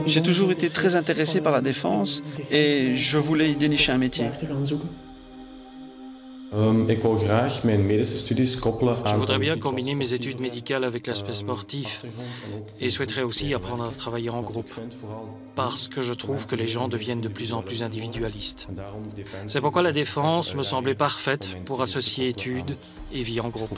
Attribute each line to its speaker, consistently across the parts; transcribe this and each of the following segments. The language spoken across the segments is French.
Speaker 1: J'ai toujours été très intéressé par la défense et je voulais y dénicher un métier.
Speaker 2: Je voudrais bien combiner mes études médicales avec l'aspect sportif et souhaiterais aussi apprendre à travailler en groupe, parce que je trouve que les gens deviennent de plus en plus individualistes. C'est pourquoi la défense me semblait parfaite pour associer études et vie en groupe.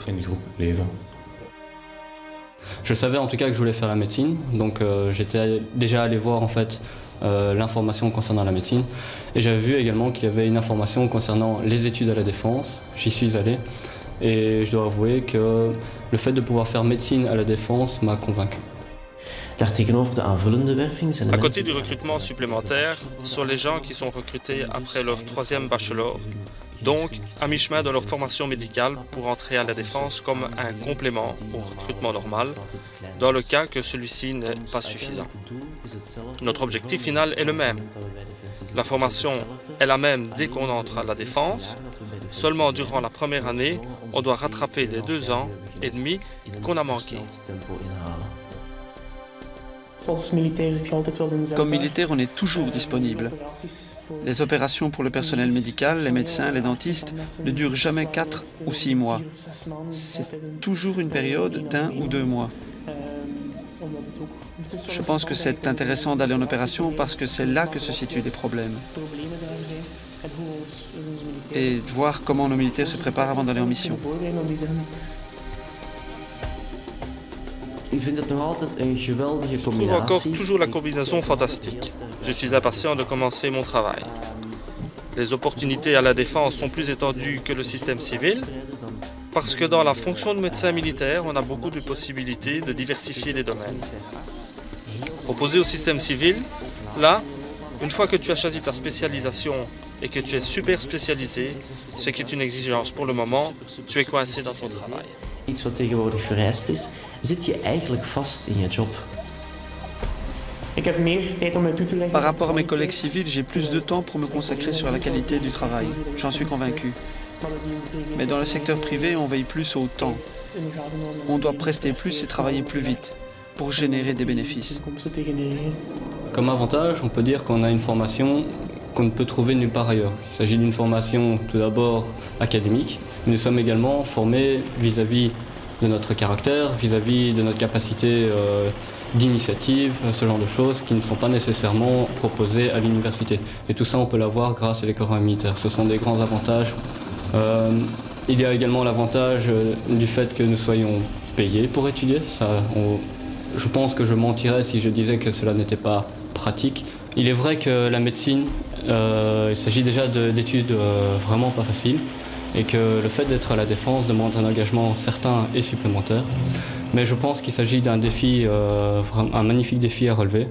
Speaker 3: Je savais en tout cas que je voulais faire la médecine, donc j'étais déjà allé voir en fait l'information concernant la médecine. Et j'avais vu également qu'il y avait une information concernant les études à la défense. J'y suis allé et je dois avouer que le fait de pouvoir faire médecine à la défense m'a convaincu.
Speaker 4: À côté du recrutement supplémentaire, sont les gens qui sont recrutés après leur 3e bachelor, donc à mi-chemin de leur formation médicale pour entrer à la défense comme un complément au recrutement normal, dans le cas que celui-ci n'est pas suffisant. Notre objectif final est le même. La formation est la même dès qu'on entre à la défense, seulement durant la première année, on doit rattraper les 2 ans et demi qu'on a manqués.
Speaker 1: Comme militaire, on est toujours disponible. Les opérations pour le personnel médical, les médecins, les dentistes ne durent jamais 4 ou 6 mois. C'est toujours une période d'1 ou 2 mois. Je pense que c'est intéressant d'aller en opération parce que c'est là que se situent les problèmes. Et de voir comment nos militaires se préparent avant d'aller en mission.
Speaker 4: Je trouve encore toujours la combinaison fantastique. Je suis impatient de commencer mon travail. Les opportunités à la défense sont plus étendues que le système civil, parce que dans la fonction de médecin militaire, on a beaucoup de possibilités de diversifier les domaines. Opposé au système civil, là, une fois que tu as choisi ta spécialisation et que tu es super spécialisé, ce qui est une exigence pour le moment, tu es coincé dans ton travail.
Speaker 5: Iets wat tegenwoordig vereist is, zit je eigenlijk vast in je job.
Speaker 1: Par rapport à mes collègues civils, j'ai plus de temps pour me consacrer sur la qualité du travail. J'en suis convaincu. Mais dans le secteur privé, on veille plus au temps. On doit prester plus et travailler plus vite pour générer des bénéfices.
Speaker 3: Comme avantage, on peut dire qu'on a une formation qu'on ne peut trouver nulle part ailleurs. Il s'agit d'une formation tout d'abord académique. Nous sommes également formés vis-à-vis de notre caractère, vis-à-vis de notre capacité d'initiative, ce genre de choses qui ne sont pas nécessairement proposées à l'université. Et tout ça, on peut l'avoir grâce à l'école militaire. Ce sont des grands avantages. Il y a également l'avantage du fait que nous soyons payés pour étudier. Je pense que je mentirais si je disais que cela n'était pas pratique. Il est vrai que la médecine, il s'agit déjà d'études vraiment pas faciles et que le fait d'être à la défense demande un engagement certain et supplémentaire. Mais je pense qu'il s'agit d'un défi, un magnifique défi à relever.